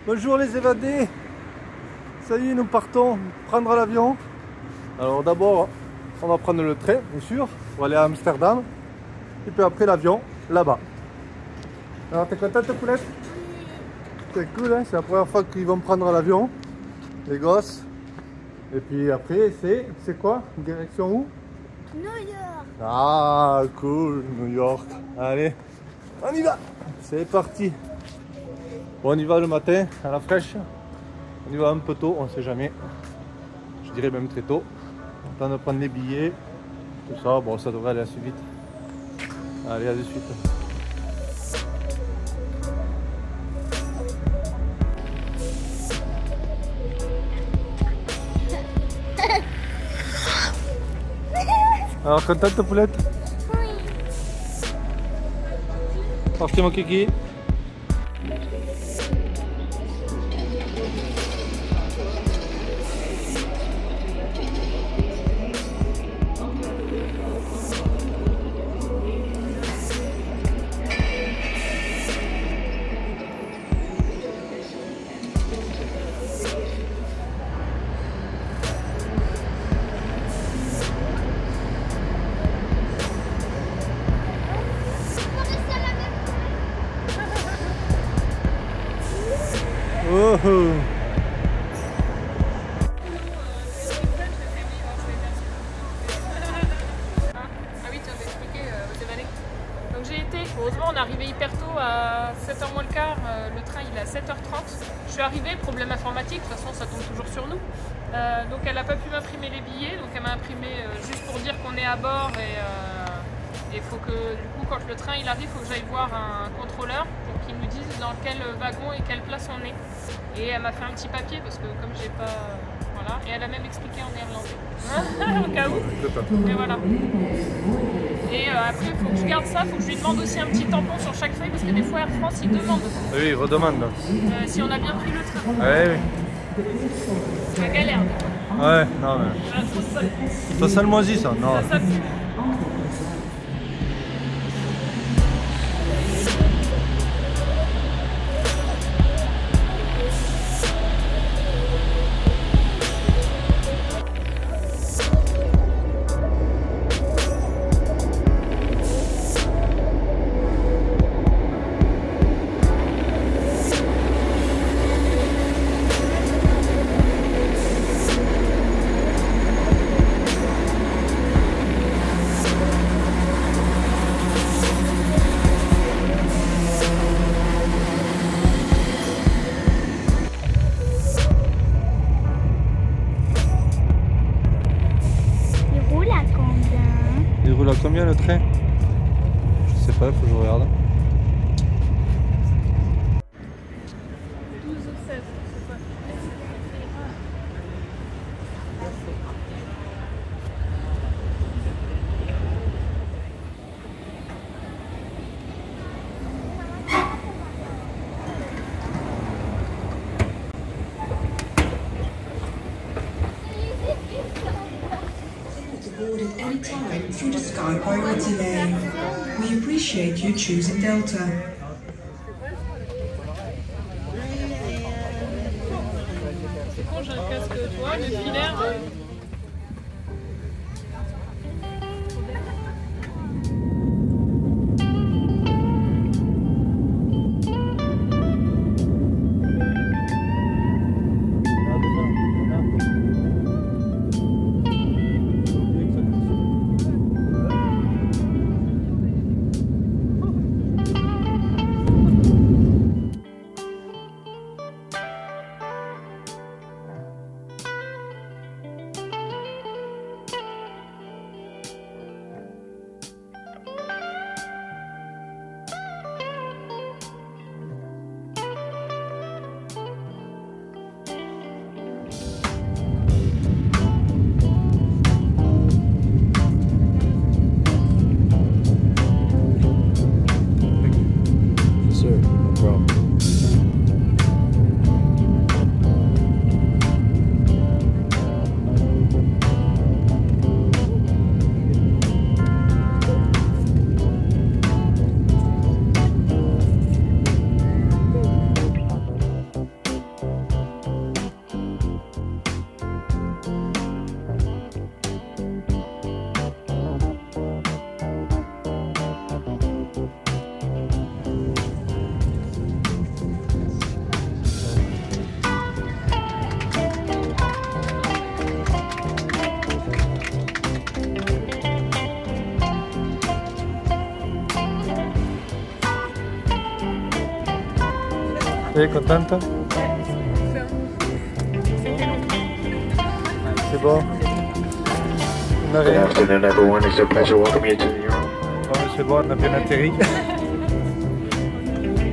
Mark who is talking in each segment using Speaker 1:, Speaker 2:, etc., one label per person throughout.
Speaker 1: Bonjour les évadés. Ça y est, nous partons prendre l'avion. Alors d'abord, on va prendre le train, bien sûr, pour aller à Amsterdam. Et puis après l'avion, là-bas. Alors t'es contente, Poulette? C'est cool, hein? C'est la première fois qu'ils vont prendre l'avion, les gosses. Et puis après, c'est quoi? Direction où?
Speaker 2: New York.
Speaker 1: Ah, cool, New York. Allez, on y va. C'est parti. Bon, on y va le matin, à la fraîche. On y va un peu tôt, on ne sait jamais. Je dirais même très tôt. On attend de prendre les billets. Tout ça, bon, ça devrait aller assez vite. Allez, à de suite. Alors, contente, Poulette?
Speaker 2: Oui.
Speaker 1: Parti, mon kiki. Oh, oh.
Speaker 3: Ah oui, tu viens d'expliquer aux évadés. Donc j'ai été, heureusement on est arrivé hyper tôt à 7h moins le quart, le train il est à 7h30. Je suis arrivée, problème informatique, de toute façon ça tombe toujours sur nous. Donc elle n'a pas pu m'imprimer les billets, donc elle m'a imprimé juste pour dire qu'on est à bord et faut que du coup quand le train il arrive, il faut que j'aille voir un contrôleur pour qu'il nous dise dans quel wagon et quelle place on est. Et elle m'a fait un petit papier parce que comme j'ai pas... voilà, et elle a même expliqué en néerlandais, au cas où. Et voilà. Et après, il faut que je garde ça, il faut que je lui demande aussi un petit tampon sur chaque feuille parce que des fois Air France il demande
Speaker 1: Oui, il redemande.
Speaker 3: si on a bien pris le train.
Speaker 1: Oui, oui.
Speaker 3: C'est la galère.
Speaker 1: Ouais, non mais...
Speaker 3: Voilà, trop de sol.
Speaker 1: Ça sent le moisi, ça, non.
Speaker 3: Ça pue.
Speaker 2: Il roule à combien?
Speaker 1: Il roule à combien le train? Je sais pas, il faut que je regarde.
Speaker 3: 12 ou 16, je sais pas.
Speaker 4: To board at any time through the Sky Priority Lane. We appreciate you choosing Delta.
Speaker 3: C'est con, j'ai un casque, tu vois, le filaire.
Speaker 1: Et contente? C'est bon? On a
Speaker 5: Good
Speaker 1: rien.
Speaker 5: afternoon, everyone. It's a pleasure welcoming you to New York.
Speaker 1: Ouais, c'est bon, on a bien atterri.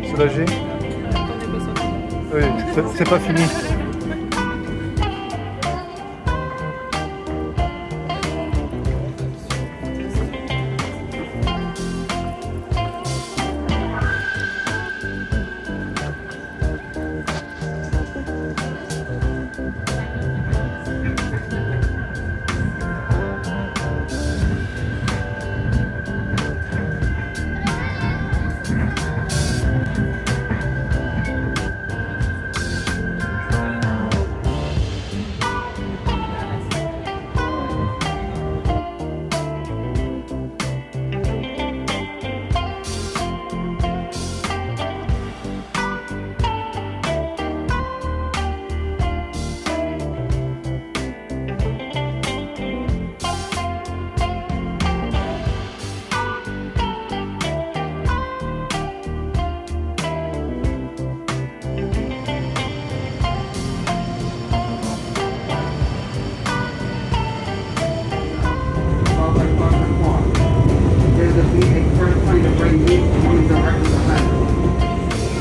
Speaker 1: Soulagé? Oui, c'est pas fini.
Speaker 6: There's a meeting first trying to bring me in the direction of that.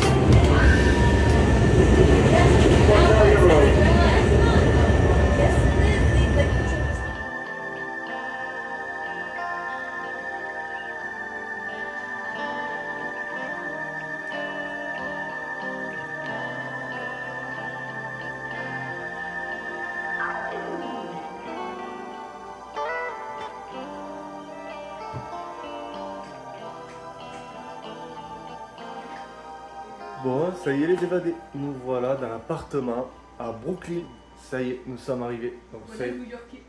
Speaker 1: Bon, ça y est les évadés. Nous voilà dans l'appartement à Brooklyn. Ça y est, nous sommes arrivés. Donc, ça y est,
Speaker 3: New-Yorkais.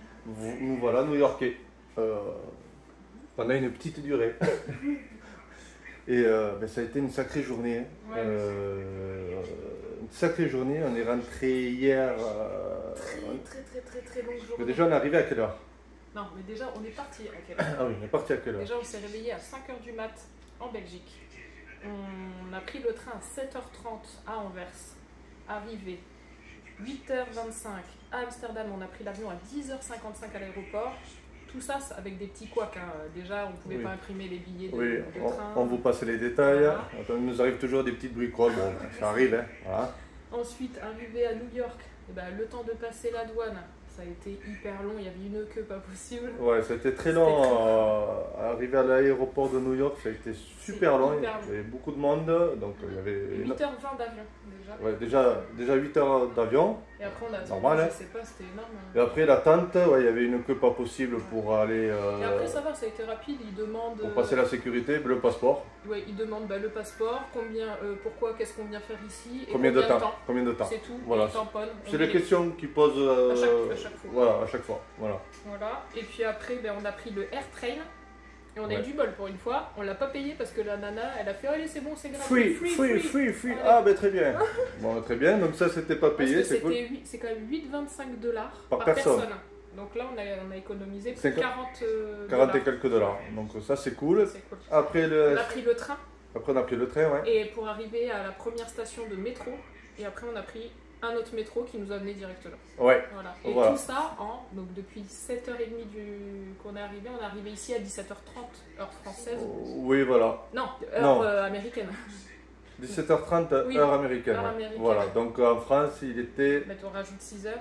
Speaker 1: nous voilà New-Yorkais. Pendant une petite durée. Et ben, ça a été une sacrée journée. Hein.
Speaker 3: Ouais.
Speaker 1: Une sacrée journée. On est rentré hier.
Speaker 3: Très longue journée.
Speaker 1: Mais déjà, on est arrivé à quelle heure?
Speaker 3: Non, mais déjà, on est parti à quelle heure?
Speaker 1: Ah oui, on est parti à quelle heure?
Speaker 3: Déjà, on s'est réveillé à 5h du mat en Belgique. On a pris le train à 7h30 à Anvers. Arrivé 8h25 à Amsterdam. On a pris l'avion à 10h55 à l'aéroport. Tout ça avec des petits couacs. Hein. Déjà, on ne pouvait
Speaker 1: Oui.
Speaker 3: pas imprimer les billets de,
Speaker 1: Oui,
Speaker 3: de train.
Speaker 1: on vous passe les détails.
Speaker 3: Voilà.
Speaker 1: Il nous arrive toujours des petites bricoles. Bon, ça arrive. Hein. Voilà.
Speaker 3: Ensuite, arrivé à New York, eh ben, le temps de passer la douane, ça a été hyper long. Il y avait une queue pas possible.
Speaker 1: Ouais, ça a été très long. Arrivé à l'aéroport de New York, ça a été super long.
Speaker 3: hyper
Speaker 1: Il y avait beaucoup de monde. Donc, il y avait
Speaker 3: 8h20 d'avion déjà.
Speaker 1: ouais, déjà 8 heures d'avion.
Speaker 3: Et après, on a attendu,
Speaker 1: Normal, hein.
Speaker 3: je sais pas, c'était énorme.
Speaker 1: Et après, l'attente, ouais, il y avait une queue pas possible pour aller.
Speaker 3: Et après, ça va, ça a été rapide. Ils demandent.
Speaker 1: Pour passer la sécurité, le passeport.
Speaker 3: Ouais, ils demandent le passeport, combien, pourquoi, qu'est-ce qu'on vient faire ici, et
Speaker 1: Combien de temps? Combien de temps?
Speaker 3: C'est tout.
Speaker 1: Voilà.
Speaker 3: Et ils tamponnent.
Speaker 1: C'est
Speaker 3: On
Speaker 1: les
Speaker 3: est-
Speaker 1: questions qu'ils posent
Speaker 3: à chaque fois.
Speaker 1: Voilà, à chaque fois. Voilà.
Speaker 3: Voilà. Et puis après, ben, on a pris le Air Train. Et on a
Speaker 1: Ouais.
Speaker 3: eu du bol pour une fois. On l'a pas payé parce que la nana, elle a fait allez, c'est bon, c'est gratuit.
Speaker 1: Free.
Speaker 3: Ouais.
Speaker 1: Ah, ben très bien. Bon, très bien. Donc, ça, c'était pas
Speaker 3: Parce
Speaker 1: payé,
Speaker 3: que
Speaker 1: c'est cool.
Speaker 3: c'est quand même 8,25 $
Speaker 1: Par
Speaker 3: par
Speaker 1: personne.
Speaker 3: personne. Donc là, on a économisé
Speaker 1: C'est
Speaker 3: 40
Speaker 1: 40 et
Speaker 3: $.
Speaker 1: quelques dollars. Donc, ça, c'est cool.
Speaker 3: C'est cool.
Speaker 1: Après,
Speaker 3: On a pris le train
Speaker 1: on a pris le train, ouais.
Speaker 3: et pour arriver à la première station de métro. Et après, on a pris un autre métro qui nous a amené directement.
Speaker 1: Ouais.
Speaker 3: Voilà. Et
Speaker 1: Voilà.
Speaker 3: tout ça donc depuis 7h30 qu'on est arrivé ici à 17h30 heure française.
Speaker 1: Oui, voilà.
Speaker 3: Non,
Speaker 1: Non.
Speaker 3: heure américaine.
Speaker 1: 17h30,
Speaker 3: Oui,
Speaker 1: heure américaine.
Speaker 3: heure
Speaker 1: ouais.
Speaker 3: américaine.
Speaker 1: Voilà. Donc, en France, il était
Speaker 3: Mais on rajoute 6 heures.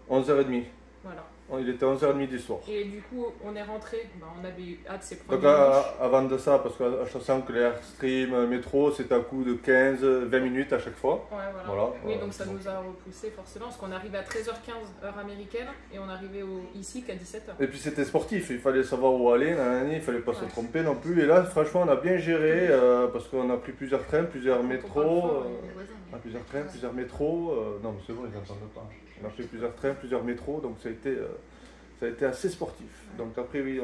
Speaker 1: 11h30.
Speaker 3: Voilà.
Speaker 1: Il était 11h30 du soir.
Speaker 3: Et du coup, on est rentré. On avait hâte de ses
Speaker 1: Donc
Speaker 3: premières douches.
Speaker 1: avant de ça, parce que je sens que les Airstream métro, c'est à coup de 15-20 minutes à chaque fois.
Speaker 3: Ouais, voilà.
Speaker 1: Voilà.
Speaker 3: Oui, donc ça nous a repoussé forcément, parce qu'on arrivait à 13h15 heure américaine et on arrivait ici qu'à 17h.
Speaker 1: Et puis c'était sportif, il fallait savoir où aller, nanani, il fallait pas se
Speaker 3: Ouais.
Speaker 1: tromper non plus. Et là, franchement, on a bien géré parce qu'on a pris plusieurs trains, plusieurs métros. Plusieurs trains, plusieurs métros. Non, mais c'est bon, ils n'entendent pas. On a fait plusieurs trains, plusieurs métros, donc ça a été assez sportif. Donc après, oui,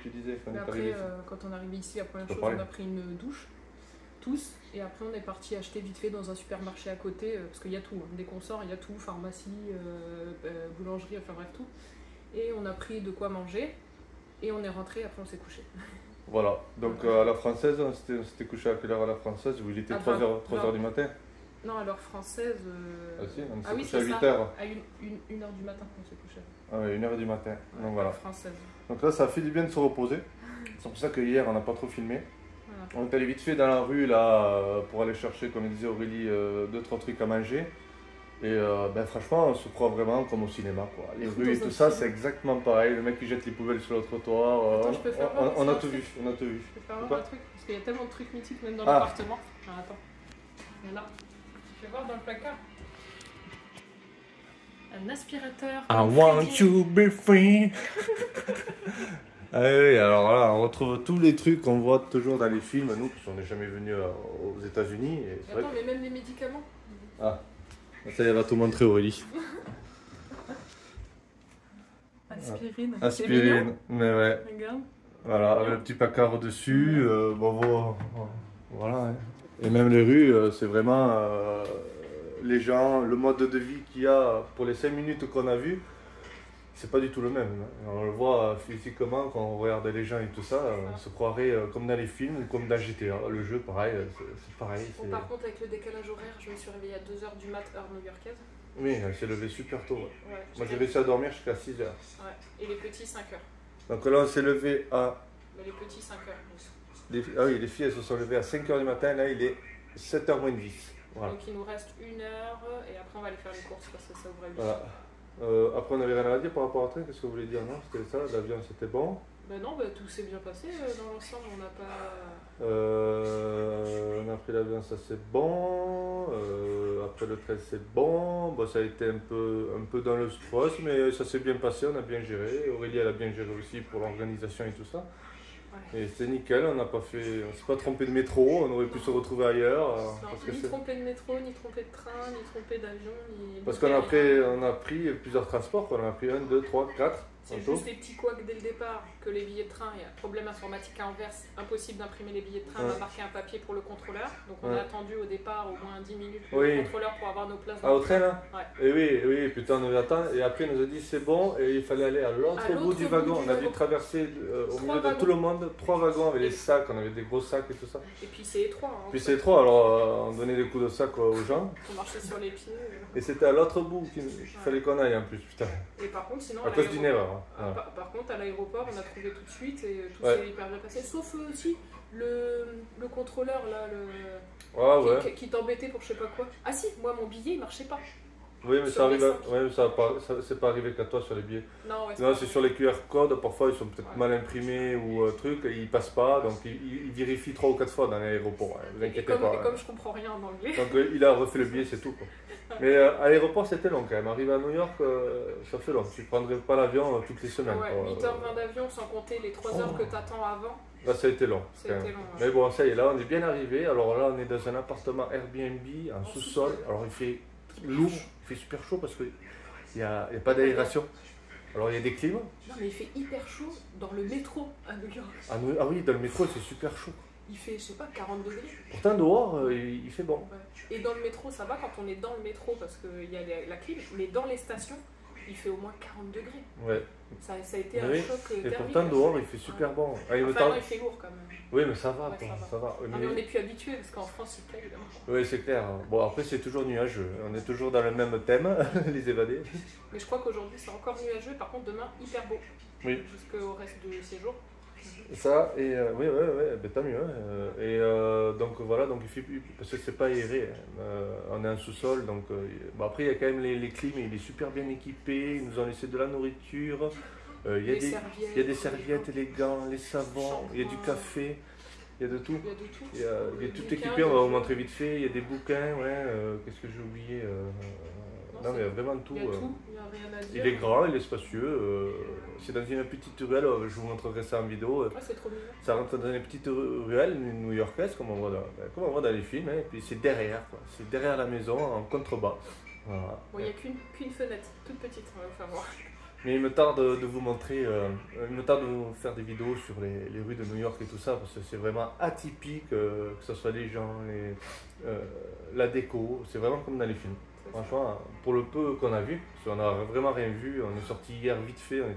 Speaker 1: tu disais qu'on
Speaker 3: Mais
Speaker 1: est
Speaker 3: après,
Speaker 1: arrivé.
Speaker 3: quand on est arrivé ici, la première
Speaker 1: Je peux
Speaker 3: chose, on
Speaker 1: parler.
Speaker 3: a pris une douche, tous, et après on est parti acheter vite fait dans un supermarché à côté, parce qu'il y a tout, hein. Dès qu'on sort, il y a tout, pharmacie, boulangerie, enfin bref, tout. Et on a pris de quoi manger, et on est rentré, après on s'est couché.
Speaker 1: Voilà, donc à la française, on s'était couché à quelle heure à la française? Où il était
Speaker 3: À
Speaker 1: 3h du matin.
Speaker 3: Non, à l'heure française.
Speaker 1: Ah si, on s'est
Speaker 3: oui,
Speaker 1: couché à
Speaker 3: c'est
Speaker 1: 8
Speaker 3: ça.
Speaker 1: h.
Speaker 3: À 1h du matin qu'on s'est couché.
Speaker 1: Ah ouais, 1h du matin. Donc voilà.
Speaker 3: Française.
Speaker 1: Donc là, ça fait du bien de se reposer. C'est pour ça que hier, on n'a pas trop filmé.
Speaker 3: Voilà.
Speaker 1: On est allé vite fait dans la rue là pour aller chercher, comme disait Aurélie, 2-3 trucs à manger. Et franchement, on se croit vraiment comme au cinéma, quoi. Les rues et tout ça, c'est exactement pareil. Le mec qui jette les poubelles sur le trottoir.
Speaker 3: Attends, je peux faire voir,
Speaker 1: on a
Speaker 3: c'est
Speaker 1: tout
Speaker 3: un
Speaker 1: vu.
Speaker 3: truc.
Speaker 1: On a tout vu.
Speaker 3: Je peux faire voir
Speaker 1: Quoi
Speaker 3: un truc parce qu'il y a tellement de trucs mythiques même dans
Speaker 1: Ah.
Speaker 3: l'appartement. Ah, attends. Voilà. Je vais voir dans le placard. Un aspirateur.
Speaker 1: I
Speaker 3: comme
Speaker 1: want
Speaker 3: Freddy.
Speaker 1: to be free. Ah oui, alors là, on retrouve tous les trucs qu'on voit toujours dans les films, nous, parce qu'on n'est jamais venu aux États-Unis. Et c'est vrai
Speaker 3: Attends, mais même les médicaments.
Speaker 1: que... Ah, ça, elle va tout montrer, Aurélie.
Speaker 3: Aspirine. C'est
Speaker 1: Aspirine,
Speaker 3: mignon.
Speaker 1: mais ouais.
Speaker 3: Regarde.
Speaker 1: Voilà, avec le petit placard au-dessus. Voilà. Hein. Et même les rues, c'est vraiment les gens, le mode de vie qu'il y a pour les 5 minutes qu'on a vues. C'est pas du tout le même. Hein. On le voit physiquement quand on regarde les gens et tout ça, on se croirait comme dans les films ou comme dans GTA. Le jeu, pareil, c'est pareil.
Speaker 3: Bon, par contre, avec le décalage horaire, je me suis réveillée à 2h du mat, heure new-yorkaise.
Speaker 1: Oui, elle s'est levée super tôt. Ouais.
Speaker 3: Ouais,
Speaker 1: Moi, j'ai réussi à dormir jusqu'à 6h.
Speaker 3: Ouais. Et les petits, 5h.
Speaker 1: Donc là, on s'est levé à.
Speaker 3: Mais les petits, 5h.
Speaker 1: Ah oui, les filles, elles se sont levées à 5h du matin. Là, il est 7h moins 10. Voilà.
Speaker 3: Donc il nous reste 1 heure et après on va aller faire les courses parce que ça ouvre à 8h.
Speaker 1: Voilà. Après, on n'avait rien à dire par rapport à toi. Qu'est-ce que vous voulez dire? Non, c'était ça. L'avion, c'était bon.
Speaker 3: Ben non, tout s'est bien passé dans l'ensemble. On n'a pas.
Speaker 1: On a pris l'avion, ça c'est bon. Après le train, c'est bon. Bon, ça a été un peu dans le stress, mais ça s'est bien passé. On a bien géré. Aurélie, elle a bien géré aussi pour l'organisation et tout ça.
Speaker 3: Ouais.
Speaker 1: Et c'était nickel. On s'est pas trompé de métro. On aurait pu se retrouver ailleurs.
Speaker 3: Non,
Speaker 1: parce que
Speaker 3: ni
Speaker 1: c'est-
Speaker 3: trompé de métro, ni trompé de train, ni trompé d'avion, ni.
Speaker 1: Parce
Speaker 3: ni
Speaker 1: qu'on a
Speaker 3: rien.
Speaker 1: pris plusieurs transports. On a pris 1, 2, 3, 4.
Speaker 3: C'est juste les petits couacs dès le départ, que les billets de train, il y a problème informatique à Anvers, impossible d'imprimer les billets de train,
Speaker 1: Ouais.
Speaker 3: d'embarquer un papier pour le contrôleur. Donc on
Speaker 1: Ouais.
Speaker 3: a attendu au départ au moins 10 minutes pour
Speaker 1: Oui.
Speaker 3: le contrôleur pour avoir nos places.
Speaker 1: Ah, au train là?
Speaker 3: Ouais.
Speaker 1: Et oui, putain, on nous attend. Et après, on nous a dit c'est bon. Et il fallait aller à l'autre
Speaker 3: À
Speaker 1: bout
Speaker 3: l'autre
Speaker 1: du
Speaker 3: bout
Speaker 1: wagon.
Speaker 3: du
Speaker 1: On a dû
Speaker 3: wagon.
Speaker 1: traverser au
Speaker 3: 3
Speaker 1: milieu de
Speaker 3: wagons.
Speaker 1: tout le monde 3 wagons avec les sacs. On avait des gros sacs et tout ça.
Speaker 3: Et puis c'est étroit. Hein,
Speaker 1: Puis c'est trop, alors on donnait des coups de sac aux gens.
Speaker 3: faut marcher sur les pieds.
Speaker 1: Et c'était à l'autre bout qu'il fallait qu'on aille en plus, putain.
Speaker 3: Et par contre, sinon.
Speaker 1: À cause d'une erreur. Hein.
Speaker 3: Ah,
Speaker 1: Ouais.
Speaker 3: par contre, à l'aéroport, on a trouvé tout de suite et tout
Speaker 1: Ouais.
Speaker 3: s'est hyper bien passé. Sauf aussi le contrôleur là,
Speaker 1: Ah ouais.
Speaker 3: qui t'embêtait pour je sais pas quoi. Ah si, moi mon billet il marchait pas.
Speaker 1: Oui, mais
Speaker 3: Sur
Speaker 1: ça arrive.
Speaker 3: les sacs.
Speaker 1: Ouais, mais c'est pas arrivé qu'à toi sur les billets.
Speaker 3: Non, ouais,
Speaker 1: Non,
Speaker 3: pas
Speaker 1: c'est
Speaker 3: vrai.
Speaker 1: sur les QR codes. Parfois, ils sont peut-être
Speaker 3: Ouais.
Speaker 1: mal imprimés ou truc. Et ils passent pas. Donc, ils vérifient 3 ou 4 fois dans l'aéroport. Hein, vous
Speaker 3: Et
Speaker 1: inquiétez
Speaker 3: comme,
Speaker 1: pas.
Speaker 3: et
Speaker 1: hein.
Speaker 3: comme je comprends rien en anglais.
Speaker 1: Donc il a refait le billet, c'est tout. Quoi. Mais à l'aéroport, c'était long quand même. Arriver à New York, ça fait long. Tu ne prendrais pas l'avion toutes les semaines.
Speaker 3: Ouais,
Speaker 1: quoi.
Speaker 3: 8h20 d'avion sans compter les 3 heures que t'attends avant.
Speaker 1: Là, ça a été long.
Speaker 3: Ça a
Speaker 1: quand
Speaker 3: été
Speaker 1: même.
Speaker 3: long, ouais.
Speaker 1: Mais bon, ça y est, là, on est bien arrivé. Alors là, on est dans un appartement Airbnb en
Speaker 3: En
Speaker 1: sous-sol.
Speaker 3: sous-sol.
Speaker 1: Alors il fait lourd, il fait super chaud parce qu'il n'y a pas d'aération. Alors il y a des clims.
Speaker 3: Non, mais il fait hyper chaud dans le métro à New York.
Speaker 1: Ah oui, dans le métro, c'est super chaud.
Speaker 3: Il fait, je sais pas, 40 degrés.
Speaker 1: Pourtant, dehors, il fait bon.
Speaker 3: Ouais. Et dans le métro, ça va quand on est dans le métro parce qu'il y a la clim, mais dans les stations, il fait au moins 40 degrés.
Speaker 1: Ouais.
Speaker 3: Ça a été un
Speaker 1: Oui.
Speaker 3: choc
Speaker 1: Et
Speaker 3: thermique.
Speaker 1: pourtant, dehors, il fait super bon. Ah, il me
Speaker 3: Enfin,
Speaker 1: tarde-
Speaker 3: non, il fait lourd quand même.
Speaker 1: Oui, mais ça va,
Speaker 3: Ouais,
Speaker 1: quoi,
Speaker 3: ça va.
Speaker 1: ça va.
Speaker 3: Non, mais on n'est plus habitué parce qu'en France, il plaît évidemment.
Speaker 1: Oui, c'est clair. Bon, après, c'est toujours nuageux. On est toujours dans le même thème, les évadés.
Speaker 3: Mais je crois qu'aujourd'hui, c'est encore nuageux. Par contre, demain, hyper beau.
Speaker 1: Oui.
Speaker 3: Jusqu'au reste du séjour.
Speaker 1: Ça, et oui, ben, tant mieux. Donc voilà, donc il fait, parce que c'est pas aéré. Hein. On est en sous-sol, donc bon, après, il y a quand même les clims, il est super bien équipé. Ils nous ont laissé de la nourriture. Il y a des serviettes élégantes, les savons, il y a du café, il y a de tout.
Speaker 3: Il y a de tout.
Speaker 1: Il y a tout
Speaker 3: Bouquins,
Speaker 1: équipé, on va
Speaker 3: des
Speaker 1: vous
Speaker 3: jeux.
Speaker 1: montrer vite fait. Il y a des bouquins, ouais. Qu'est-ce que j'ai oublié Non, mais il y a vraiment tout.
Speaker 3: Il y a tout, il n'y a rien à dire.
Speaker 1: Il est grand, il est spacieux. C'est dans une petite ruelle, je vous montrerai ça en vidéo.
Speaker 3: Ouais, c'est trop mignon.
Speaker 1: Ça rentre dans une petite ruelle new-yorkaise, comme on voit dans les films. Hein, et puis c'est derrière, quoi. C'est derrière la maison, en contrebas. Voilà.
Speaker 3: Bon, il n'y a qu'une fenêtre, toute petite, on va vous faire voir.
Speaker 1: Mais il me tarde de vous montrer, il me tarde de vous faire des vidéos sur les rues de New York et tout ça, parce que c'est vraiment atypique, que ce soit les gens, la déco, c'est vraiment comme dans les films. Franchement, pour le peu qu'on a vu, parce qu'on n'a vraiment rien vu, on est sorti hier vite fait,
Speaker 3: On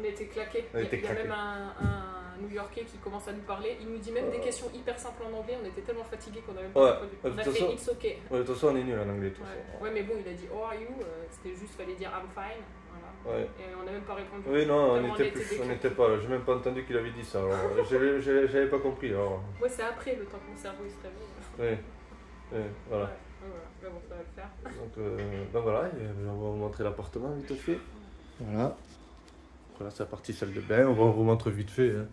Speaker 3: était claqués.
Speaker 1: On était
Speaker 3: Il y a
Speaker 1: claqués.
Speaker 3: même un New-Yorkais qui commence à nous parler. Il nous dit même des questions hyper simples en anglais. On était tellement fatigués qu'on avait pas
Speaker 1: Ouais.
Speaker 3: répondu.
Speaker 1: De
Speaker 3: On a
Speaker 1: toute
Speaker 3: fait
Speaker 1: façon-
Speaker 3: it's okay.
Speaker 1: Ouais, de toute façon, on est nul en anglais. De toute
Speaker 3: Ouais.
Speaker 1: façon.
Speaker 3: Ouais, mais bon, il a dit how are you? C'était juste, fallait dire I'm fine. Voilà.
Speaker 1: Ouais.
Speaker 3: Et on n'a même pas répondu.
Speaker 1: Oui, non, on
Speaker 3: Tellement
Speaker 1: n'était
Speaker 3: était
Speaker 1: plus. On
Speaker 3: décrit.
Speaker 1: n'était pas là. J'ai même pas entendu qu'il avait dit ça. Alors, j'avais pas compris. Alors,
Speaker 3: Ouais, c'est après le temps que mon cerveau il se réveille.
Speaker 1: voilà.
Speaker 3: Ouais, voilà. Mais bon, ça va le faire.
Speaker 1: Donc voilà, et on va vous montrer l'appartement vite fait. Voilà. Voilà, c'est la partie salle de bain. On va vous montrer vite fait. Hein.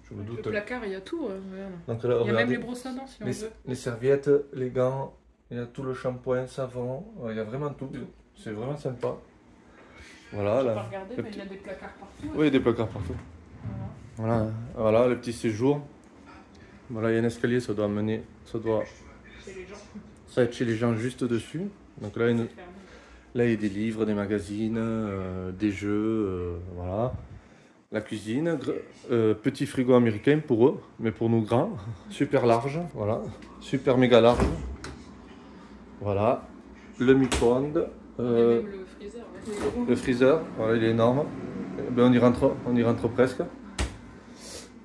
Speaker 1: Je me
Speaker 3: Le
Speaker 1: doute.
Speaker 3: placard, il y a tout. Regarde.
Speaker 1: Donc là,
Speaker 3: Il y a
Speaker 1: regardez,
Speaker 3: même les brosses à dents si on
Speaker 1: les,
Speaker 3: veut.
Speaker 1: les serviettes, les gants, il y a tout le shampoing, savon, il y a vraiment tout. C'est vraiment sympa. Voilà,
Speaker 3: Je vais
Speaker 1: là.
Speaker 3: pas regarder,
Speaker 1: le
Speaker 3: mais il y a
Speaker 1: petit-
Speaker 3: des placards partout.
Speaker 1: Oui, il y a des placards partout.
Speaker 3: Voilà.
Speaker 1: Voilà, le petit séjour. Voilà, il y a un escalier, ça doit mener, ça doit
Speaker 3: C'est les gens.
Speaker 1: ça être chez les gens juste dessus. Donc là, il y a
Speaker 3: C'est fermé.
Speaker 1: là, il y a des livres, des magazines, des jeux, voilà. La cuisine, petit frigo américain pour eux, mais pour nous grands, super large, voilà, super méga large. Voilà, le micro-ondes,
Speaker 3: Il y a même le freezer. Ouais.
Speaker 1: le freezer, voilà, il est énorme. Eh ben, on y rentre presque.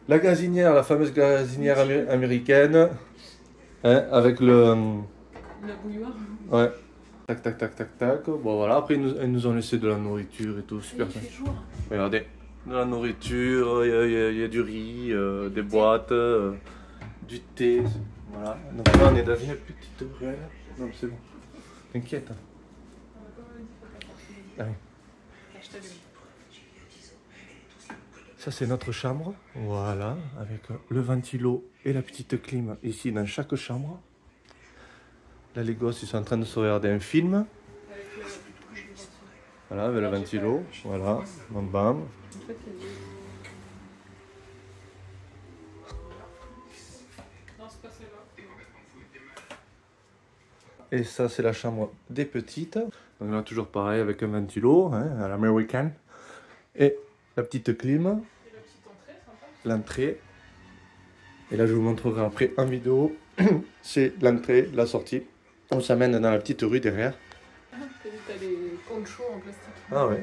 Speaker 1: La gazinière, la fameuse gazinière américaine, hein, avec le...
Speaker 3: La bouilloire.
Speaker 1: Ouais. Tac, tac, tac, tac, tac. Bon, voilà. Après, ils nous ont laissé de la nourriture et tout. Super.
Speaker 3: Il fait jour.
Speaker 1: Regardez. De la nourriture, il y a du riz, des boîtes, du thé. Voilà. Donc là, on est dans une petite ruelle. Non, c'est bon. T'inquiète. Ah oui.
Speaker 3: Je t'allume.
Speaker 1: Ça, c'est notre chambre. Voilà. Avec le ventilo et la petite clim ici dans chaque chambre. Là, les gosses, ils sont en train de se regarder un film.
Speaker 3: Avec le
Speaker 1: Voilà, avec le ventilo. Voilà. Bam, bam.
Speaker 3: En fait, il y a des- Non, c'est pas celle-là.
Speaker 1: Et ça, c'est la chambre des petites. Donc là, toujours pareil, avec un ventilo, hein, à l'américaine. Et la petite clim,
Speaker 3: Et la petite entrée, sympa.
Speaker 1: l'entrée. Et là, je vous montrerai après en vidéo. C'est l'entrée, la sortie. On s'amène dans la petite rue derrière.
Speaker 3: T'as vu, t'as les ponchos en plastique.
Speaker 1: Ah ouais.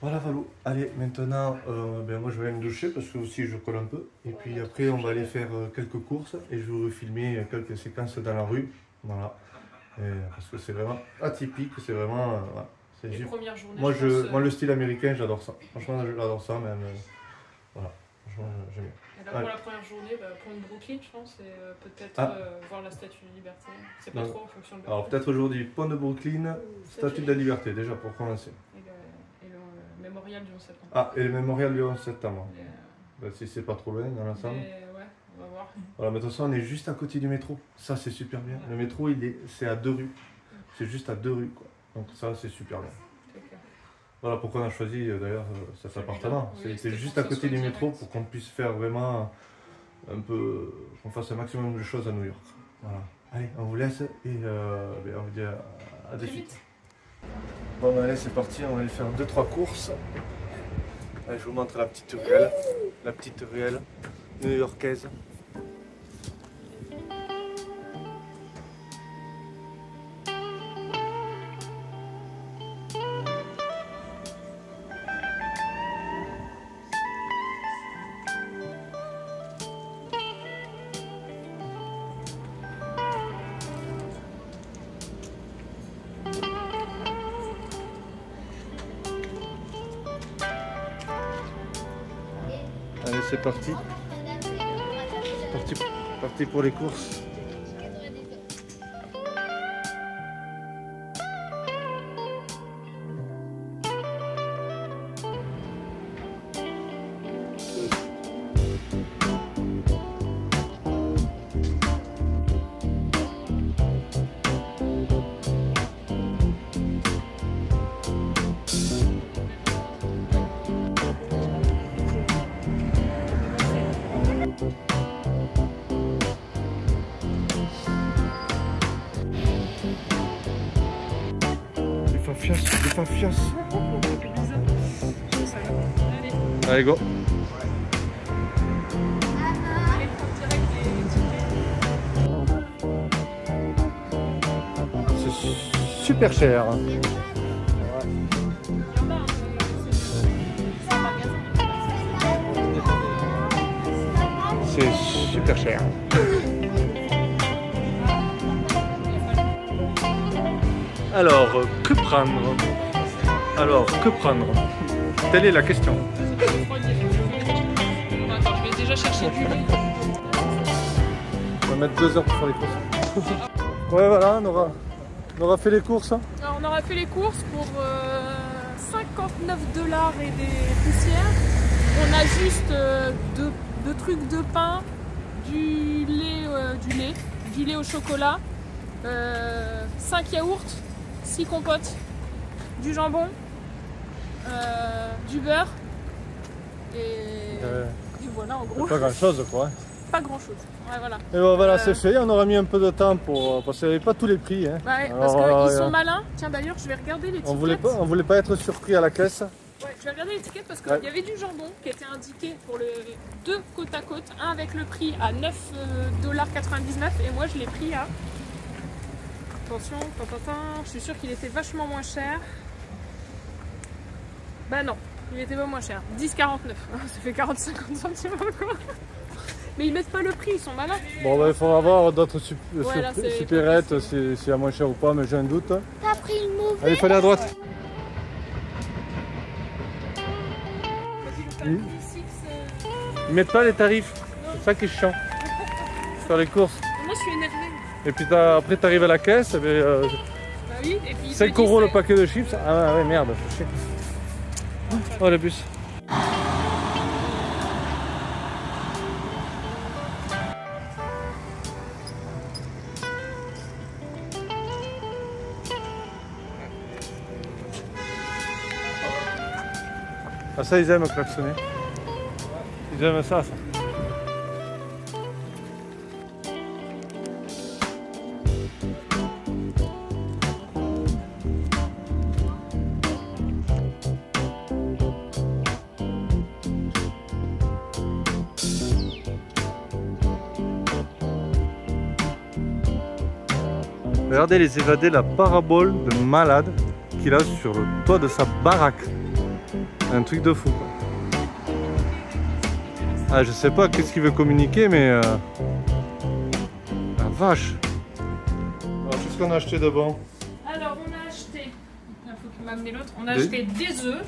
Speaker 1: Voilà, Valou. Allez, maintenant, ben moi, je vais aller me doucher parce que aussi, je colle un peu. Et puis après, on va aller faire quelques courses. Et je vais vous filmer quelques séquences dans la rue. Voilà. Parce que c'est vraiment atypique. C'est vraiment... voilà. C'est
Speaker 3: Les
Speaker 1: juste-
Speaker 3: premières journées.
Speaker 1: Moi,
Speaker 3: je pense,
Speaker 1: moi, le style américain, j'adore ça. Franchement, j'adore ça, même. Voilà. Franchement, j'aime bien.
Speaker 3: Et là, pour
Speaker 1: Ouais.
Speaker 3: la première journée, bah, prendre Brooklyn, je pense, et peut-être
Speaker 1: Ah.
Speaker 3: voir la Statue de Liberté. C'est pas
Speaker 1: Non.
Speaker 3: trop en fonction de
Speaker 1: Alors, peut-être aujourd'hui, pont de Brooklyn, Statue de la Liberté, déjà, pour commencer.
Speaker 3: Et le mémorial du 11 septembre.
Speaker 1: Ah, et le mémorial du 11 septembre.
Speaker 3: Et,
Speaker 1: Ben, si c'est pas trop loin dans l'ensemble.
Speaker 3: mais ouais, on va voir.
Speaker 1: Voilà, mais de toute façon, on est juste à côté du métro. Ça, c'est super bien. Le métro, c'est à 2 rues. C'est juste à 2 rues, quoi. Donc, ça, c'est super bien.
Speaker 3: C'est clair.
Speaker 1: Voilà pourquoi on a choisi d'ailleurs cet appartement.
Speaker 3: Oui,
Speaker 1: C'est
Speaker 3: c'était
Speaker 1: juste
Speaker 3: pour
Speaker 1: à
Speaker 3: que ça
Speaker 1: côté
Speaker 3: soit
Speaker 1: du métro
Speaker 3: direct.
Speaker 1: pour qu'on puisse faire vraiment un peu, qu'on fasse un maximum de choses à New York. Voilà. Allez, on vous laisse et ben, on vous dit à de
Speaker 3: Très
Speaker 1: suite.
Speaker 3: vite.
Speaker 1: Bon, ben, allez, c'est parti, on va aller faire 2-3 courses. Allez, je vous montre la petite ruelle new-yorkaise. Allez, c'est parti. Parti pour les courses. Des fafias.
Speaker 3: Allez,
Speaker 1: Allez, go.
Speaker 3: allez, prends direct les tickets.
Speaker 1: C'est super cher.
Speaker 3: Il y en a, c'est un magasin.
Speaker 1: c'est super cher. Alors, que prendre? Alors, que prendre? Telle est la question.
Speaker 3: Attends, je vais déjà chercher du lait.
Speaker 1: On va mettre 2 heures pour faire les courses. Ouais, voilà, on aura fait les courses.
Speaker 3: Alors, on aura fait les courses pour 59 $ et des poussières. On a juste deux trucs de pain, du lait au chocolat, 5 yaourts, 6 compotes, du jambon, du beurre et voilà en gros.
Speaker 1: Pas grand chose quoi.
Speaker 3: Pas grand chose. Ouais, voilà.
Speaker 1: Et bon, voilà, c'est fait. On aura mis un peu de temps pour parce qu'il n'y avait pas tous les prix. Hein.
Speaker 3: Ouais,
Speaker 1: alors,
Speaker 3: parce qu'ils sont malins. Tiens, d'ailleurs, je vais regarder l'étiquette.
Speaker 1: On voulait pas être surpris à la caisse.
Speaker 3: Ouais, je vais regarder l'étiquette parce qu'il y avait du jambon qui était indiqué pour les 2 côte à côte. Un avec le prix à 9,99 $ et moi je l'ai pris à. Attention, je suis sûre qu'il était vachement moins cher. Bah non, il était pas moins cher. 10,49 $. Ça fait 40-50 centimes encore. Mais ils mettent pas le prix, ils sont malins.
Speaker 1: Bon, bah, il faudra voir d'autres
Speaker 3: là,
Speaker 1: supérettes s'il y a moins cher ou pas, mais j'ai un doute.
Speaker 2: T'as pris le mauvais.
Speaker 1: Allez, il faut aller à droite. Ils mettent pas les tarifs, c'est ça qui est chiant. Faire les courses.
Speaker 3: Moi je suis énervée.
Speaker 1: Et puis après tu arrives à la caisse, et
Speaker 3: Bah oui, et puis
Speaker 1: 5 € le paquet de chips. Ah ouais merde, c'est chier. Oh le bus. Ah ça ils aiment klaxonner. Ils aiment ça. Regardez les évadés, la parabole de malade qu'il a sur le toit de sa baraque. Un truc de fou quoi. Ah je sais pas qu'est-ce qu'il veut communiquer mais la vache. Alors qu'est-ce qu'on a acheté de bon?
Speaker 3: Alors on a acheté, il faut qu'il m'amène l'autre, on a acheté des œufs.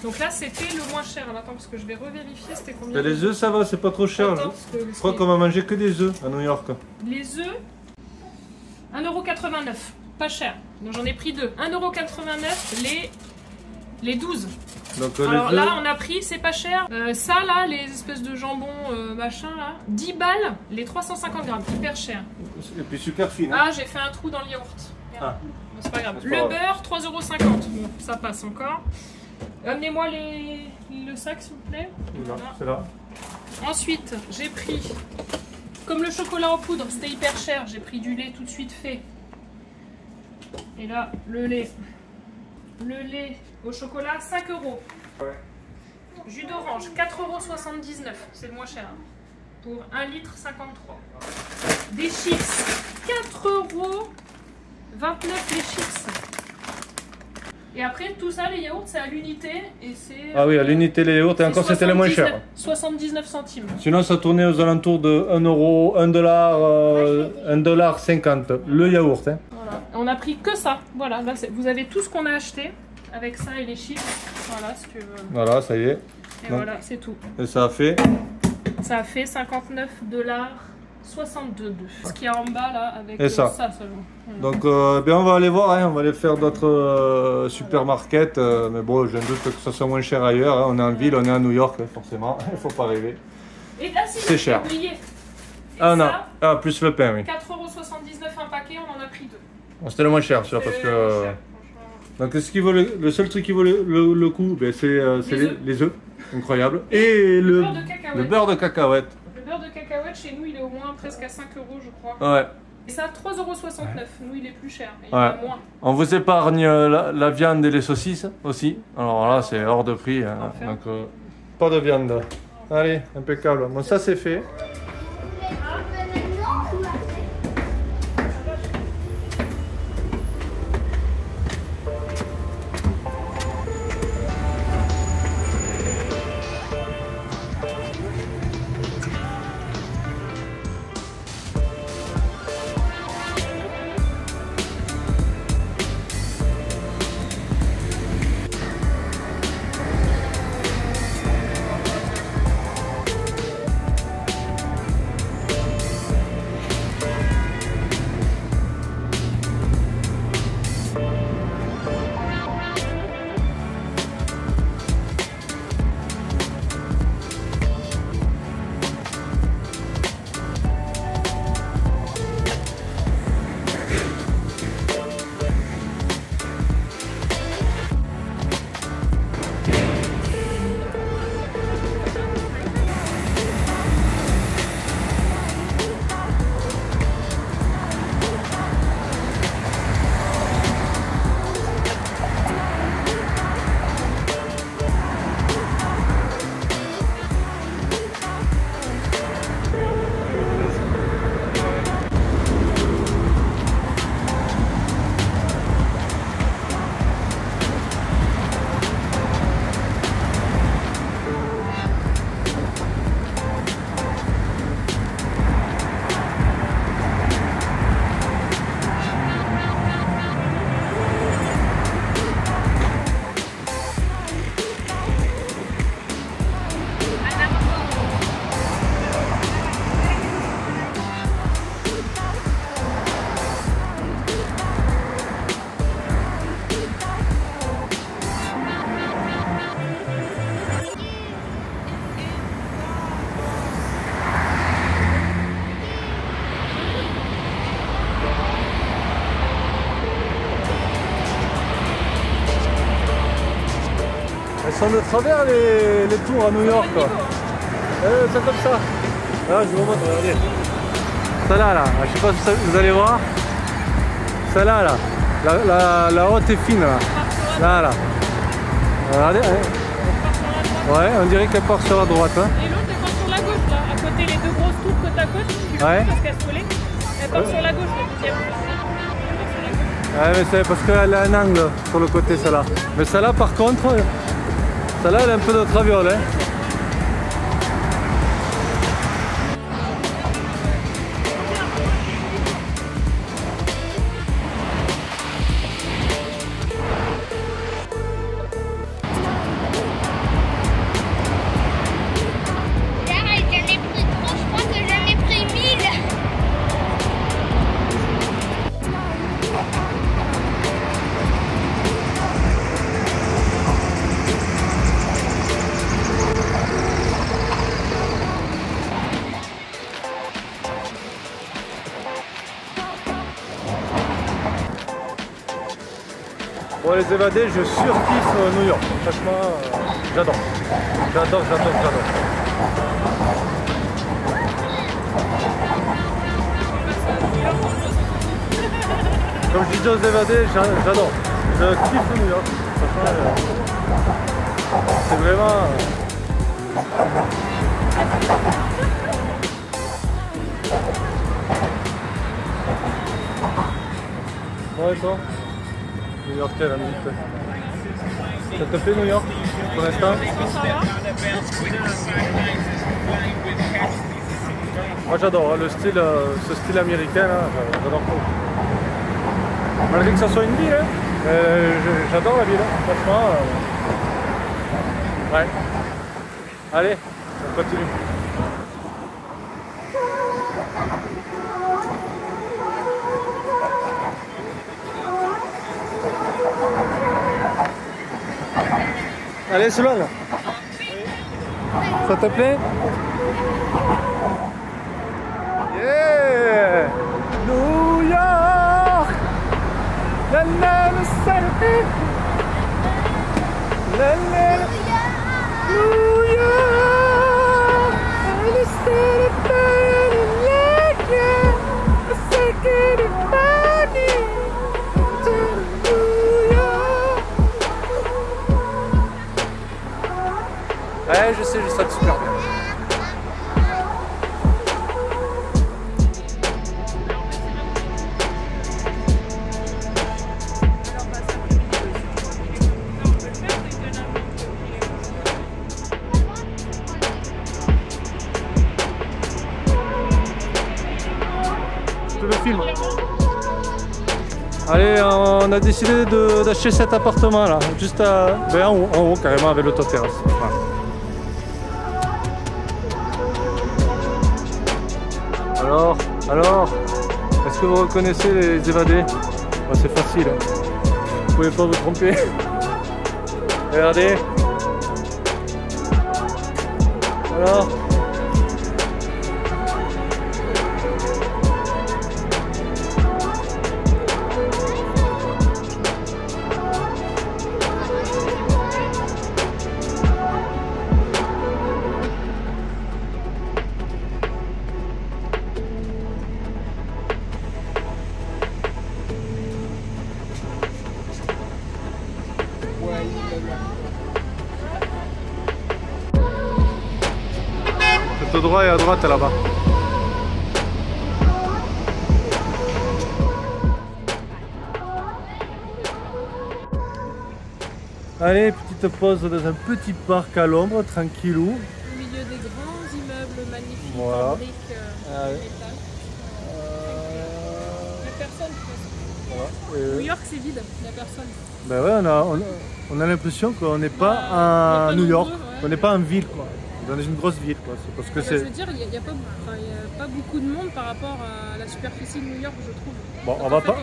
Speaker 3: Donc là c'était le moins cher. Alors, attends parce que je vais revérifier c'était combien.
Speaker 1: Les œufs ça va, c'est pas trop cher.
Speaker 3: Attends,
Speaker 1: Je crois qu'on va manger que des œufs à New York.
Speaker 3: Les œufs, 1,89 €, pas cher. Donc j'en ai pris 2. 1,89 € les 12.
Speaker 1: Donc,
Speaker 3: alors là on a pris, c'est pas cher. Ça là, les espèces de jambon machin là, 10 balles les 350 grammes, hyper cher.
Speaker 1: Et puis super fine.
Speaker 3: Ah j'ai fait un trou dans le yaourt.
Speaker 1: Ah.
Speaker 3: Bon, c'est pas grave.
Speaker 1: C'est pas
Speaker 3: Le
Speaker 1: grave.
Speaker 3: beurre 3,50 €. Bon ça passe encore. Amenez-moi le sac s'il vous plaît. Voilà.
Speaker 1: C'est là.
Speaker 3: Ensuite j'ai pris, comme le chocolat en poudre c'était hyper cher, j'ai pris du lait tout de suite fait. Et là le lait au chocolat 5 €.
Speaker 1: Ouais.
Speaker 3: Jus d'orange 4,79 €, c'est le moins cher. Hein, pour 1,53 litre. Des chips 4,29 € les chips. Et après tout ça les yaourts c'est à l'unité et c'est.
Speaker 1: Ah oui, à l'unité les yaourts et encore c'était le moins cher.
Speaker 3: 79 centimes.
Speaker 1: Sinon ça tournait aux alentours de 1 €, 1 $, 1,50 $ le yaourt. Hein.
Speaker 3: Voilà. On a pris que ça. Voilà, là, vous avez tout ce qu'on a acheté avec ça et les chips. Voilà, si tu veux.
Speaker 1: Voilà, ça y est.
Speaker 3: Et
Speaker 1: Donc,
Speaker 3: voilà, c'est tout.
Speaker 1: et ça a fait.
Speaker 3: Ça a fait 59,62 $. Ce qu'il y a en bas là avec
Speaker 1: Et ça.
Speaker 3: seulement. Voilà.
Speaker 1: Donc ben on va aller voir, hein, on va aller faire d'autres supermarkets. Mais bon, j'ai un doute que ça soit moins cher ailleurs. Hein. On est en ville, on est à New York, hein, forcément. Il faut pas rêver.
Speaker 3: Et là, si
Speaker 1: C'est cher.
Speaker 3: oublié. Et
Speaker 1: Ah non,
Speaker 3: ça,
Speaker 1: ah, plus le pain, oui.
Speaker 3: 4,79 € un paquet, on en a pris 2.
Speaker 1: Bon, c'était le moins cher, celui-là, parce que. Donc, ce qui vaut le seul truc qui vaut le coup, ben, c'est les œufs, incroyable. Et le beurre de cacahuète.
Speaker 3: Le beurre de cacahuète, chez nous, il est au moins presque à 5 €, je crois.
Speaker 1: Ouais.
Speaker 3: Et ça, 3,69 €. Nous, il est plus cher. Mais il y en a moins.
Speaker 1: On vous épargne la viande et les saucisses aussi. Alors là, c'est hors de prix. Hein. Donc, pas de viande. Allez, impeccable. Bon, ça, c'est fait. Elles sont de travers les tours à New York quoi. C'est comme ça. Là, je vous montre, regardez. Celle-là, là, je sais pas si vous allez voir. Celle-là, là. La haute est fine là. Là, là. Regardez. Ouais, on dirait qu'elle part sur la droite. Hein.
Speaker 3: Et l'autre, elle part sur la gauche là. À côté, les deux grosses tours côte à côte. Tu vois,
Speaker 1: Ouais.
Speaker 3: parce qu'elles se collaient. Elle part sur la gauche, la deuxième.
Speaker 1: Ouais, mais c'est parce qu'elle a un angle sur le côté, celle-là. Mais celle-là, par contre, celle-là, elle a un peu de traviole. Hein.
Speaker 2: Arrête, j'en ai pris trop, je crois que j'en ai pris 1000.
Speaker 1: Pour les évadés, je surkiffe New York. Franchement, j'adore. J'adore. Comme je dis aux évadés, j'adore. Je kiffe New York. Franchement, c'est vraiment... Ouais, toi New Yorkais, la musique. Ça te plaît New York pour l'instant? Moi j'adore le style, ce style américain là, j'adore tout. Malgré que ça soit une ville, hein, j'adore la ville, franchement. Ouais. Allez, on continue. Allez, celui-là. Là. Ça te plaît? Yeah! New York! La la la city! La la la New York! And the city burning like the city burning to New York! Ouais, je sais, ça te super bien. Le film. Allez, on a décidé d'acheter cet appartement là, juste en haut carrément avec le toit terrasse. Voilà. Alors, est-ce que vous reconnaissez les évadés? C'est facile. Vous pouvez pas vous tromper. Regardez. Alors. Tout droit et à droite là-bas. Allez, petite pause dans un petit parc à l'ombre, tranquillou.
Speaker 3: Au milieu des grands immeubles magnifiques
Speaker 1: Voilà.
Speaker 3: en briques en métal. Il n'y a personne.
Speaker 1: Voilà.
Speaker 3: New York c'est vide, il n'y a personne.
Speaker 1: Ben ouais, on a l'impression qu'on n'est pas
Speaker 3: on
Speaker 1: à
Speaker 3: n'est pas
Speaker 1: New York,
Speaker 3: nombreux, ouais.
Speaker 1: on n'est pas en ville quoi. Dans une grosse ville quoi. C'est parce que
Speaker 3: Je
Speaker 1: c'est.
Speaker 3: veux dire, il n'y a pas beaucoup de monde par rapport à la superficie de New York, je trouve.
Speaker 1: Bon,
Speaker 3: Donc,
Speaker 1: on va
Speaker 3: en fait,
Speaker 1: pas,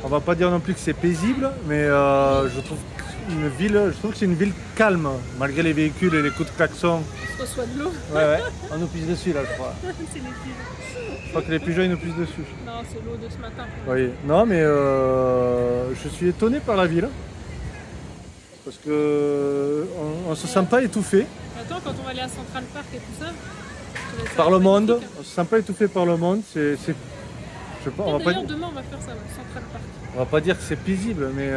Speaker 1: on va pas dire non plus que c'est paisible, mais je trouve que c'est une ville calme, malgré les véhicules et les coups de klaxon.
Speaker 3: on se reçoit de l'eau.
Speaker 1: Ouais, on nous pisse dessus là, je crois.
Speaker 3: C'est les pigeons.
Speaker 1: Je crois que les pigeons ils nous pissent dessus.
Speaker 3: Non, c'est l'eau de ce matin.
Speaker 1: Oui, non, mais je suis étonné par la ville. Parce que on se sent pas étouffé
Speaker 3: Attends, quand on va aller à Central Park et tout ça, ça va être
Speaker 1: par le monde.
Speaker 3: magnifique, hein.
Speaker 1: On se sent pas étouffé par le monde. Je sais pas,
Speaker 3: Et
Speaker 1: on va pas,
Speaker 3: d'ailleurs, demain, on va faire ça, ouais, Central Park.
Speaker 1: on va pas dire que c'est paisible, mais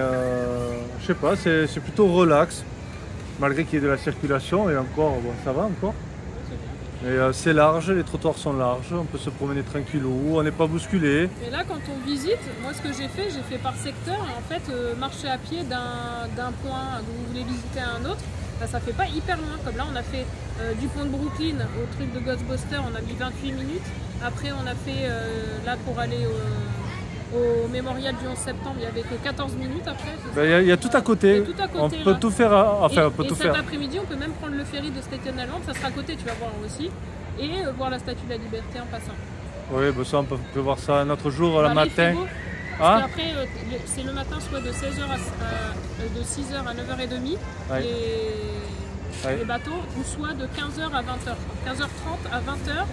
Speaker 1: je sais pas, c'est plutôt relax. Malgré qu'il y ait de la circulation et encore, bon, ça va encore. Mais c'est large, les trottoirs sont larges, on peut se promener tranquillou, on n'est pas bousculé.
Speaker 3: Mais là, quand on visite, moi, ce que j'ai fait par secteur. Et en fait, marcher à pied d'un point où vous voulez visiter à un autre, bah, ça fait pas hyper loin. Comme là, on a fait du pont de Brooklyn au truc de Ghostbusters, on a mis 28 minutes. Après, on a fait là pour aller au mémorial du 11 septembre, il n'y avait que 14 minutes après.
Speaker 1: Il y a tout à côté,
Speaker 3: Il y a tout à côté,
Speaker 1: on peut
Speaker 3: là.
Speaker 1: tout faire, enfin on peut
Speaker 3: et
Speaker 1: tout
Speaker 3: cet
Speaker 1: faire.
Speaker 3: après-midi, on peut même prendre le ferry de Staten Island, ça sera à côté, tu vas voir aussi. Et voir la Statue de la Liberté en passant.
Speaker 1: Oui, bah ça on peut voir ça un autre jour, le
Speaker 3: Voilà, il fait
Speaker 1: matin.
Speaker 3: beau.
Speaker 1: Ah,
Speaker 3: Parce qu'après, c'est le matin, soit de 16h de 6h à 9h30
Speaker 1: Ouais. Ouais.
Speaker 3: les bateaux, ou soit de 15h à 20h. 15h30 à 20h,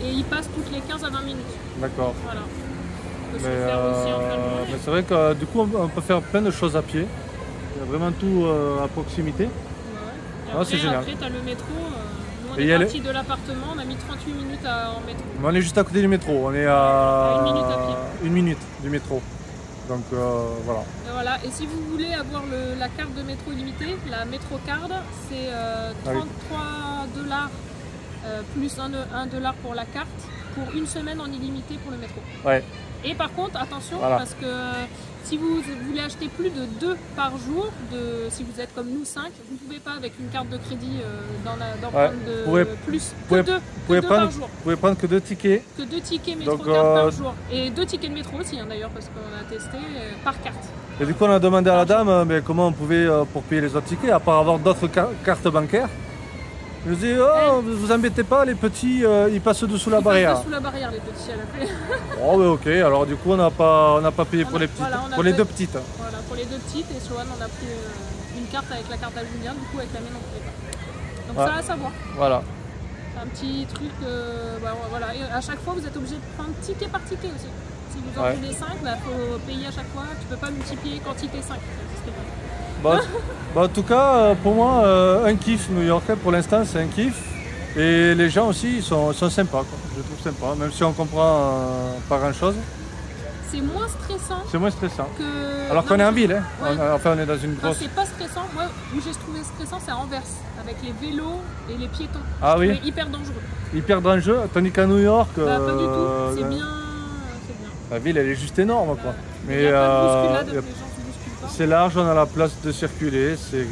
Speaker 3: et ils passent toutes les 15 à 20 minutes.
Speaker 1: d'accord.
Speaker 3: Voilà. On peut se
Speaker 1: Mais,
Speaker 3: le faire aussi en fin de journée.
Speaker 1: mais c'est vrai que du coup on peut faire plein de choses à pied. Il y a vraiment tout à proximité.
Speaker 3: Ouais. Et
Speaker 1: Ah, c'est génial.
Speaker 3: Après, tu as le métro. Nous, on
Speaker 1: Et
Speaker 3: est
Speaker 1: il y a
Speaker 3: parti de l'appartement, on a mis 38 minutes en métro.
Speaker 1: Mais on est juste à côté du métro, on est à
Speaker 3: À 1 minute à pied.
Speaker 1: 1 minute du métro. Donc voilà.
Speaker 3: Et voilà. Et si vous voulez avoir la carte de métro illimitée, la MetroCard, c'est
Speaker 1: Ah oui.
Speaker 3: 33 $ plus 1 $ pour la carte pour une semaine en illimité pour le métro.
Speaker 1: Ouais.
Speaker 3: Et par contre, attention,
Speaker 1: Voilà.
Speaker 3: parce que si vous voulez acheter plus de 2 par jour, si vous êtes comme nous 5, vous ne pouvez pas avec une carte de crédit d'en prendre de
Speaker 1: Vous pouvez-
Speaker 3: plus
Speaker 1: pouvez-
Speaker 3: que 2
Speaker 1: pouvez
Speaker 3: par
Speaker 1: prendre,
Speaker 3: jour.
Speaker 1: vous pouvez prendre que 2 tickets.
Speaker 3: Que 2 tickets
Speaker 1: Donc,
Speaker 3: MetroCard par jour. Et 2 tickets de métro aussi, hein, d'ailleurs, parce qu'on a testé par carte.
Speaker 1: Et du coup on a demandé à la dame mais comment on pouvait pour payer les autres tickets, à part avoir d'autres cartes bancaires. Je lui ai dit, oh, vous embêtez pas, les petits, ils passent dessous la
Speaker 3: Ils passent
Speaker 1: barrière.
Speaker 3: sous la barrière, les petits, elle a fait.
Speaker 1: Oh, ouais, ok, alors du coup, on n'a pas payé pour les petites,
Speaker 3: voilà, on a
Speaker 1: pour les
Speaker 3: fait-
Speaker 1: deux petites.
Speaker 3: Voilà, pour les 2 petites, et Sloane, on a pris une carte avec la carte à Julien, du coup, avec la mienne, on ne pouvait pas. Donc,
Speaker 1: Ouais.
Speaker 3: ça à savoir.
Speaker 1: Voilà.
Speaker 3: C'est un petit truc, voilà. Et à chaque fois, vous êtes obligé de prendre ticket par ticket aussi. Si vous en
Speaker 1: Ouais.
Speaker 3: prenez 5, il faut payer à chaque fois. Tu peux pas multiplier quantité 5. Ça n'existe pas.
Speaker 1: Bon, en tout cas, pour moi, un kiff New York, pour l'instant, c'est un kiff. Et les gens aussi, ils sont sympas, quoi. Je les trouve sympas, même si on comprend pas grand chose.
Speaker 3: C'est moins stressant
Speaker 1: C'est moins stressant.
Speaker 3: que.
Speaker 1: Alors qu'on est en ville, hein.
Speaker 3: Ouais.
Speaker 1: Enfin, on est dans une
Speaker 3: Enfin,
Speaker 1: grosse.
Speaker 3: c'est pas stressant. Moi, où j'ai trouvé stressant, c'est à Anvers, avec les vélos et les piétons.
Speaker 1: Ah
Speaker 3: Je
Speaker 1: oui.
Speaker 3: trouvais hyper dangereux.
Speaker 1: Hyper dangereux, tandis qu'à New York,
Speaker 3: Bah, pas du tout. C'est bien. C'est bien.
Speaker 1: la ville, elle est juste énorme, quoi.
Speaker 3: Il n'y a pas de bousculade,
Speaker 1: y a-
Speaker 3: les gens ne bousculent pas.
Speaker 1: c'est large, on a la place de circuler, c'est
Speaker 3: Et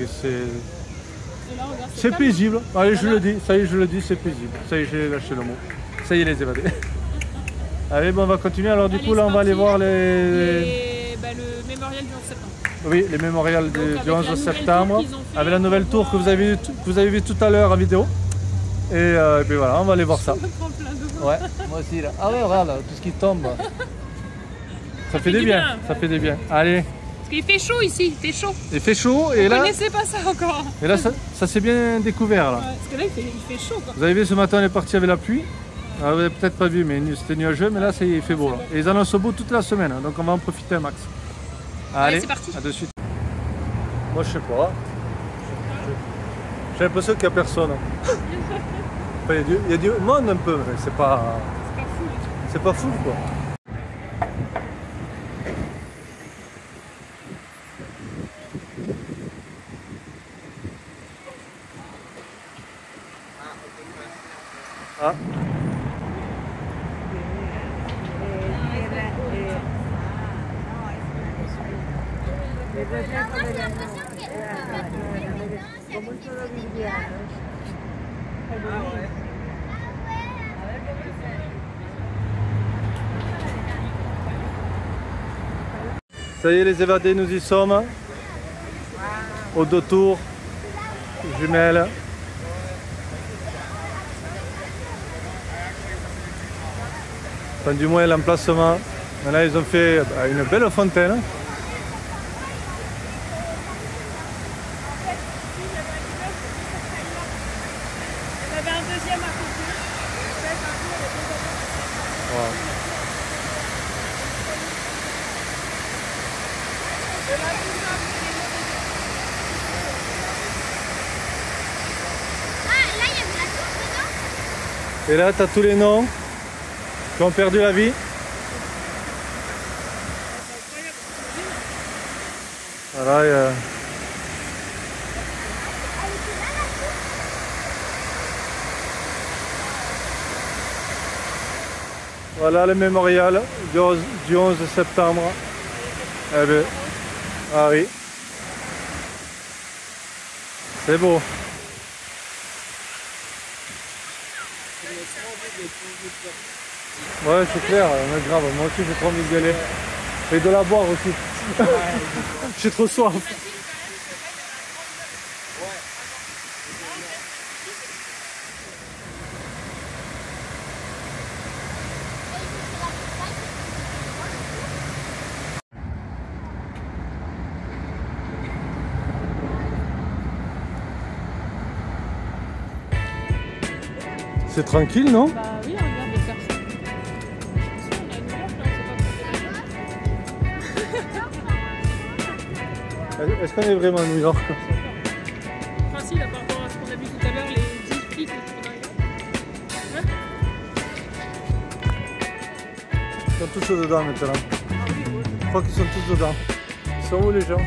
Speaker 3: là, regarde,
Speaker 1: c'est
Speaker 3: calme.
Speaker 1: paisible. Allez, je
Speaker 3: Voilà.
Speaker 1: le dis, ça y est, je le dis, c'est paisible. Ça y est, j'ai lâché le mot. Ça y est, les évadés. Allez, bon, on va continuer. Alors, du
Speaker 3: Allez,
Speaker 1: coup, là, on va
Speaker 3: c'est
Speaker 1: aller
Speaker 3: parti.
Speaker 1: voir
Speaker 3: Le mémorial du 11 septembre.
Speaker 1: oui, les mémorials
Speaker 3: Donc, avec
Speaker 1: du
Speaker 3: la
Speaker 1: 11
Speaker 3: nouvelle
Speaker 1: septembre,
Speaker 3: tour qu'ils ont fait,
Speaker 1: avec la nouvelle
Speaker 3: on
Speaker 1: tour
Speaker 3: voit-
Speaker 1: que vous avez vu tout à l'heure en vidéo. Et puis voilà, on va aller voir ça.
Speaker 3: Je me prends plein de
Speaker 1: Ouais, moi aussi là. Ah ouais, regarde, tout ce qui tombe. Ça fait
Speaker 3: fait
Speaker 1: des
Speaker 3: du
Speaker 1: bien,
Speaker 3: bien.
Speaker 1: ça fait des bien. Allez,
Speaker 3: Parce Puis il fait chaud ici, il fait chaud.
Speaker 1: Il fait chaud et
Speaker 3: Vous
Speaker 1: là,
Speaker 3: connaissez pas ça encore.
Speaker 1: et là ça s'est bien découvert là.
Speaker 3: Ouais, parce que là il fait chaud quoi.
Speaker 1: Vous avez vu ce matin on est parti avec la pluie. Ah, vous n'avez peut-être pas vu mais c'était nuageux mais là ça y est, il fait beau là. Et ils annoncent beau toute la semaine hein, donc on va en profiter un max. Allez,
Speaker 3: c'est parti.
Speaker 1: à de suite. Moi je sais pas. J'ai l'impression qu'il n'y a personne. Enfin, il y a du monde un peu mais c'est pas
Speaker 3: fou.
Speaker 1: c'est pas fou quoi. Ah. Ça y est les évadés, nous y sommes. Au deux tours, jumelles. Enfin, du moins l'emplacement. Maintenant ils ont fait une belle fontaine.
Speaker 3: Il y avait un deuxième à côté.
Speaker 1: Voilà.
Speaker 2: Ah, là, il y a de la sauce dedans.
Speaker 1: Et là tu as tous les noms qui ont perdu la vie. Voilà, voilà le mémorial du 11 septembre. Eh bien, ah oui. C'est beau. Ouais, c'est clair, mais grave, moi aussi j'ai trop envie d'y aller. Et de la boire aussi. J'ai trop soif. C'est tranquille, non?
Speaker 3: Bah oui, regarde les personnes. On a une heure, là, on
Speaker 1: Est-ce qu'on est vraiment à New York?
Speaker 3: Enfin si, là, par rapport à ce qu'on a vu tout à l'heure, les 10 flics qu'on a eu. Hein?
Speaker 1: Ils sont tous dedans maintenant. Je crois qu'ils sont tous dedans. Ils sont où les gens?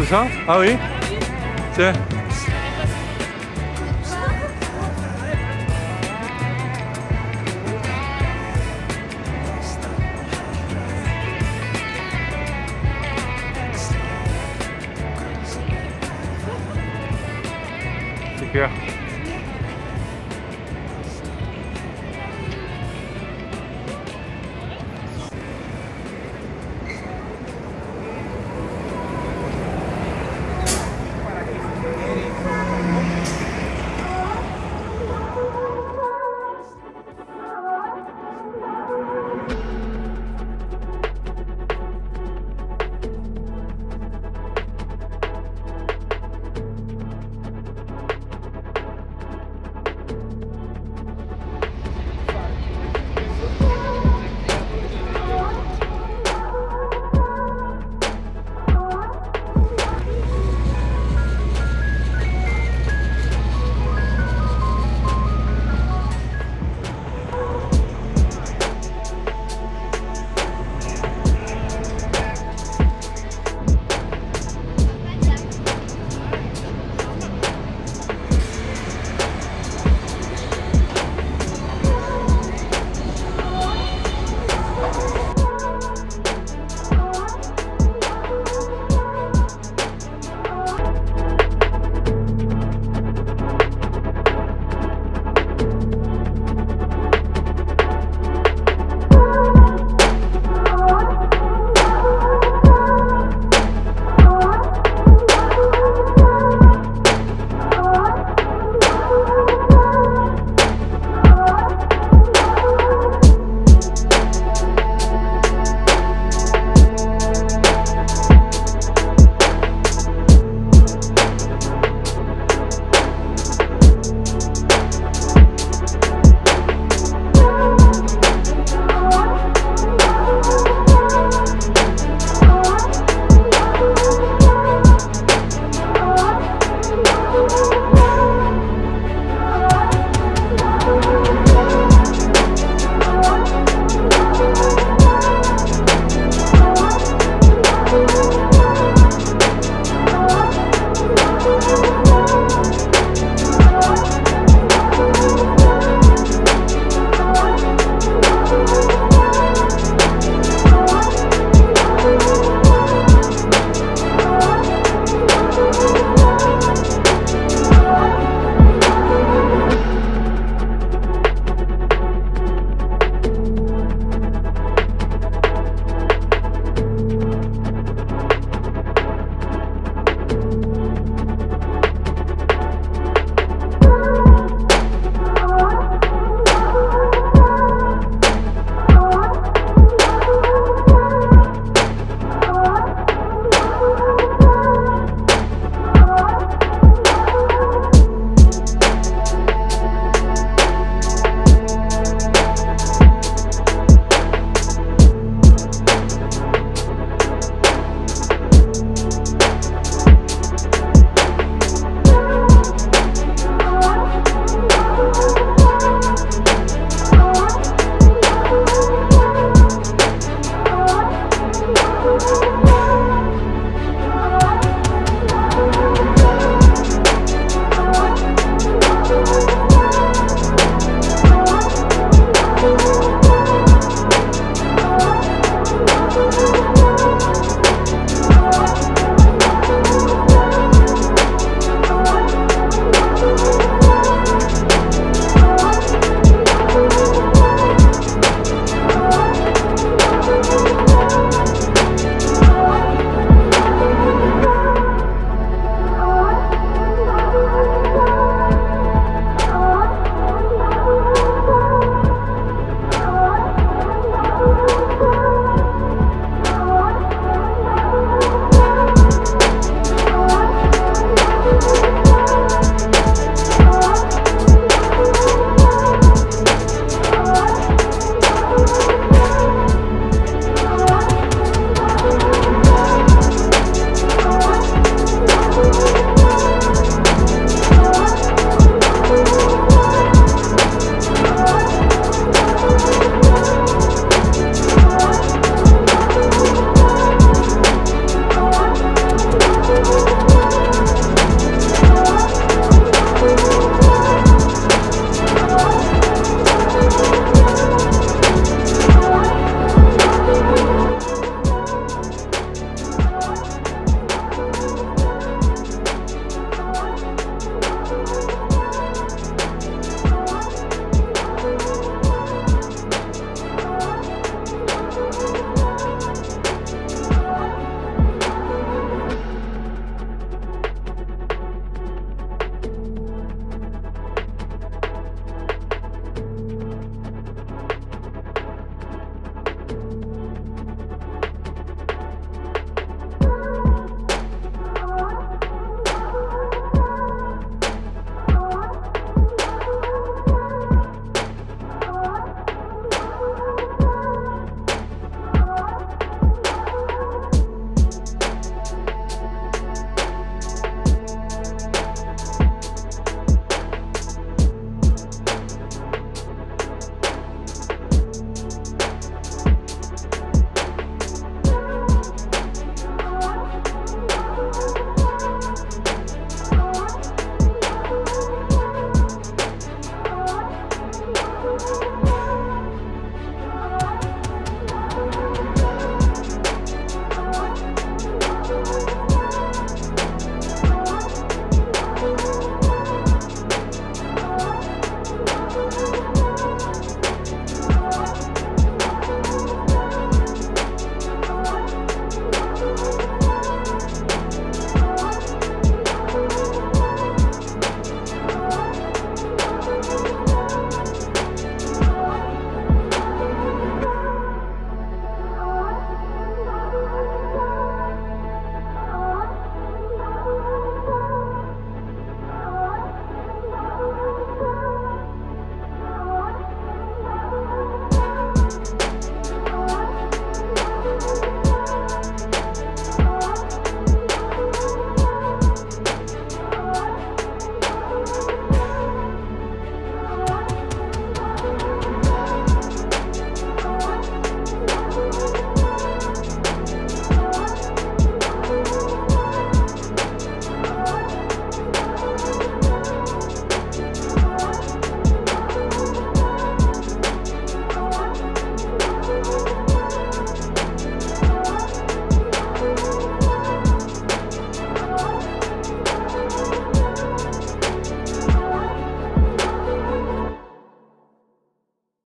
Speaker 1: tout ça? Ah oui? Tiens. Super.